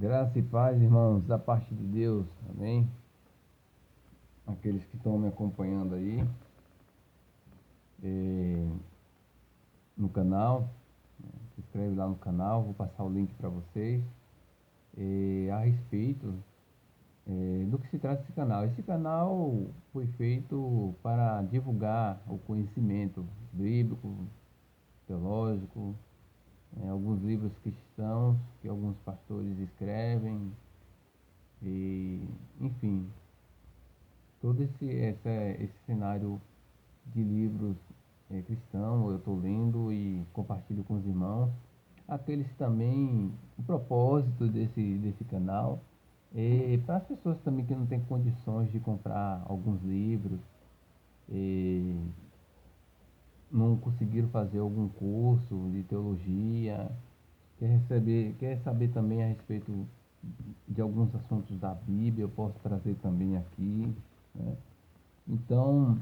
Graça e paz, irmãos, da parte de Deus, amém? Aqueles que estão me acompanhando aí no canal, se inscreve lá no canal, vou passar o link para vocês a respeito do que se trata esse canal. Esse canal foi feito para divulgar o conhecimento bíblico, teológico, alguns livros cristãos que alguns pastores escrevem, enfim, todo esse cenário de livros cristãos eu estou lendo e compartilho com os irmãos. Aqueles também, o propósito desse canal é para as pessoas também que não têm condições de comprar alguns livros, não conseguiram fazer algum curso de teologia, quer saber também a respeito de alguns assuntos da Bíblia, eu posso trazer também aqui, né? Então,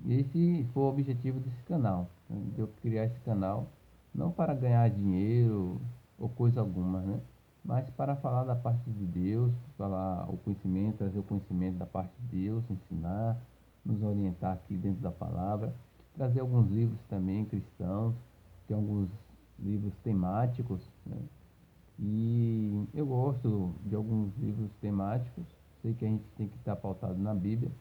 esse foi o objetivo desse canal, né? De eu criar esse canal, não para ganhar dinheiro ou coisa alguma, né? Mas para falar da parte de Deus, falar o conhecimento, trazer o conhecimento da parte de Deus, ensinar, nos orientar aqui dentro da palavra, trazer alguns livros também cristãos, tem alguns livros temáticos, né? E eu gosto de alguns livros temáticos, sei que a gente tem que estar pautado na Bíblia,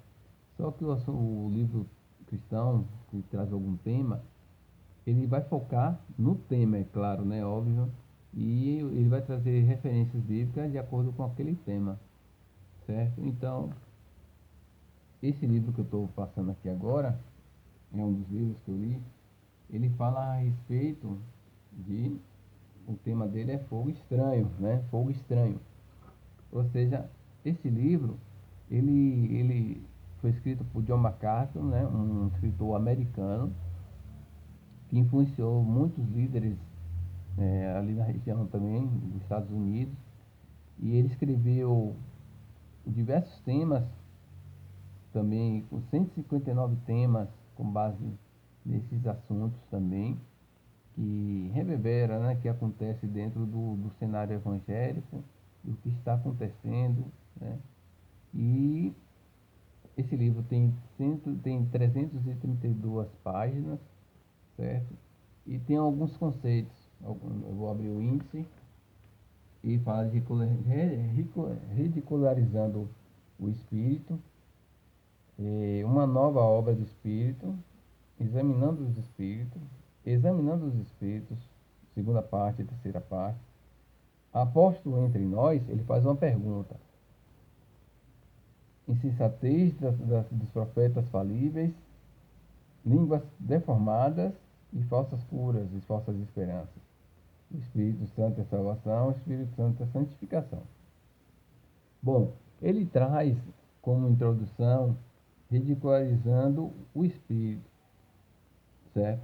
só que o livro cristão, que traz algum tema, ele vai focar no tema, é claro, né? Óbvio, e ele vai trazer referências bíblicas de acordo com aquele tema, certo? Então, esse livro que eu estou passando aqui agora, é um dos livros que eu li, ele fala a respeito de, o tema dele é fogo estranho, né? Fogo estranho. Ou seja, esse livro, ele foi escrito por John MacArthur, né? Um escritor americano, que influenciou muitos líderes ali na região também, dos Estados Unidos, e ele escreveu diversos temas, também com 159 temas com base nesses assuntos também, que reverbera, né, que acontece dentro do cenário evangélico, do que está acontecendo, né? E esse livro tem 332 páginas, certo? E tem alguns conceitos. Eu vou abrir o índice e fala de ridicularizando o espírito, uma nova obra do espírito, examinando os espíritos, segunda parte e terceira parte. Apóstolo entre nós, ele faz uma pergunta: insensatez dos profetas falíveis, línguas deformadas e falsas curas e falsas esperanças. O Espírito Santo é salvação, o Espírito Santo é santificação. Bom, ele traz como introdução ridicularizando o Espírito, certo?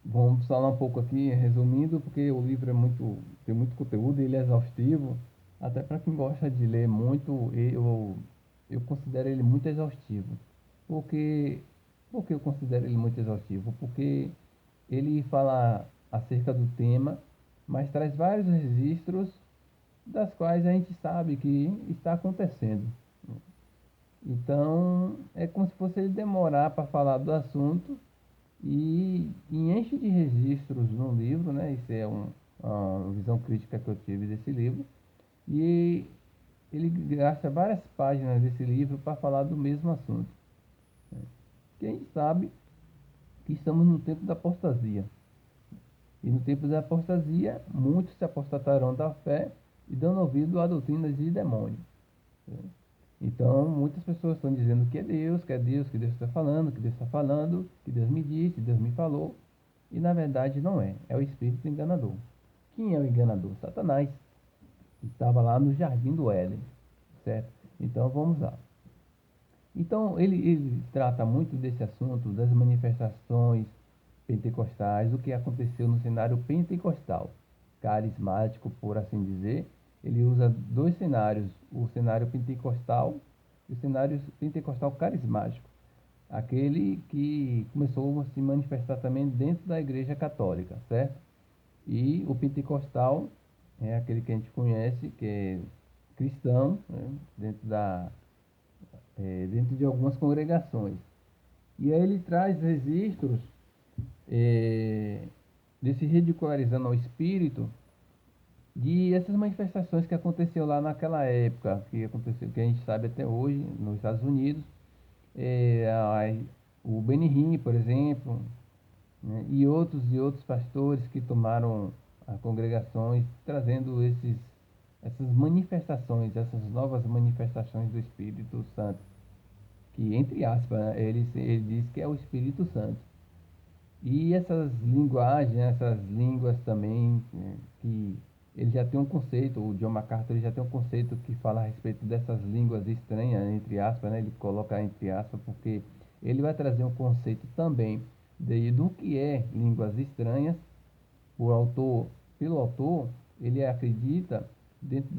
Vamos falar um pouco aqui, resumindo, porque o livro tem muito conteúdo, ele é exaustivo, até para quem gosta de ler muito, eu considero ele muito exaustivo. Porque, por que eu considero ele muito exaustivo? Porque ele fala acerca do tema, mas traz vários registros das quais a gente sabe que está acontecendo. Então, é como se fosse ele demorar para falar do assunto e enche de registros no livro, né? Isso é uma visão crítica que eu tive desse livro. E ele gasta várias páginas desse livro para falar do mesmo assunto. Quem sabe que estamos no tempo da apostasia. E no tempo da apostasia, muitos se apostatarão da fé e dando ouvido a doutrinas de demônio. Então, muitas pessoas estão dizendo que é Deus, que é Deus, que Deus está falando, que Deus está falando, que Deus me disse, Deus me falou. E na verdade não é. É o espírito enganador. Quem é o enganador? Satanás. Que estava lá no jardim do Éden. Certo? Então vamos lá. Então ele trata muito desse assunto, das manifestações pentecostais, o que aconteceu no cenário pentecostal, carismático, por assim dizer. Ele usa dois cenários, o cenário pentecostal e o cenário pentecostal carismático, aquele que começou a se manifestar também dentro da Igreja Católica, certo? E o pentecostal é aquele que a gente conhece, que é cristão, né, dentro de algumas congregações. E aí ele traz registros é, desse ridicularizando ao espírito de essas manifestações que aconteceu lá naquela época, que aconteceu, que a gente sabe até hoje nos Estados Unidos, o Benny Hinn, por exemplo, né, e outros pastores que tomaram as congregações, trazendo essas manifestações, essas novas manifestações do Espírito Santo, que entre aspas, né, ele diz que é o Espírito Santo. E essas linguagens, essas línguas também, né, que ele já tem um conceito, o John MacArthur ele já tem um conceito que fala a respeito dessas línguas estranhas, entre aspas, né, ele coloca entre aspas, porque ele vai trazer um conceito também do que é línguas estranhas. O autor, pelo autor, ele acredita, dentro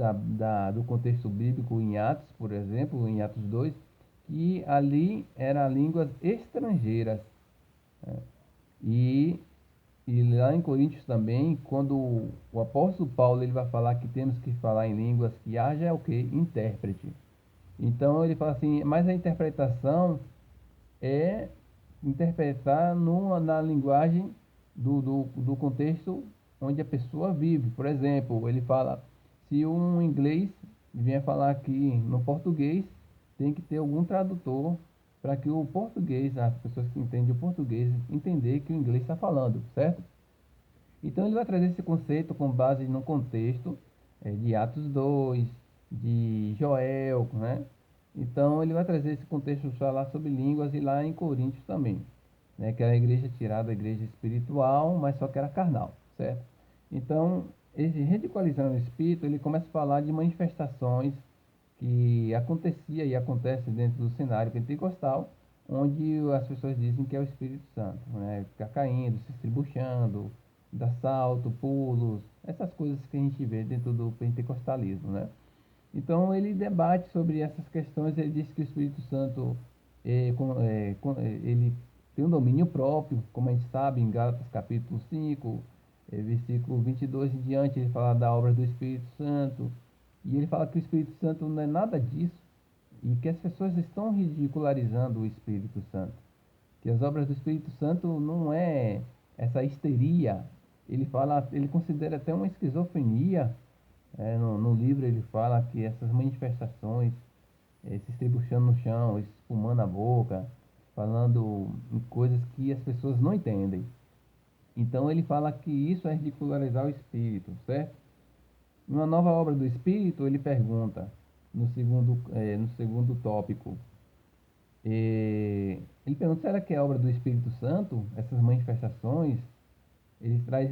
do contexto bíblico em Atos, por exemplo, em Atos 2, que ali eram línguas estrangeiras, né? E, e lá em Coríntios também, quando o apóstolo Paulo ele vai falar que temos que falar em línguas, que haja é o que? Intérprete. Então ele fala assim, mas a interpretação é interpretar na linguagem do contexto onde a pessoa vive. Por exemplo, ele fala, se um inglês vier falar aqui no português, tem que ter algum tradutor para que o português, as pessoas que entendem o português, entender que o inglês está falando, certo? Então ele vai trazer esse conceito com base no contexto de Atos 2, de Joel, né? Então ele vai trazer esse contexto falar sobre línguas e lá em Coríntios também, né? Que era a igreja tirada da igreja espiritual, mas só que era carnal, certo? Então, esse radicalizando o espírito, ele começa a falar de manifestações que acontecia e acontece dentro do cenário pentecostal, onde as pessoas dizem que é o Espírito Santo, né? Ficar caindo, se estribuchando, dar salto, pulos, essas coisas que a gente vê dentro do pentecostalismo, né? Então ele debate sobre essas questões, ele diz que o Espírito Santo ele tem um domínio próprio, como a gente sabe em Gálatas capítulo 5, versículo 22 em diante, ele fala da obra do Espírito Santo, e ele fala que o Espírito Santo não é nada disso, e que as pessoas estão ridicularizando o Espírito Santo, que as obras do Espírito Santo não é essa histeria, ele fala, ele considera até uma esquizofrenia, no livro ele fala que essas manifestações, se estribuchando no chão, espumando a boca, falando em coisas que as pessoas não entendem. Então ele fala que isso é ridicularizar o Espírito, certo? Numa nova obra do Espírito, ele pergunta, no segundo tópico, ele pergunta, será que é obra do Espírito Santo? Essas manifestações, ele traz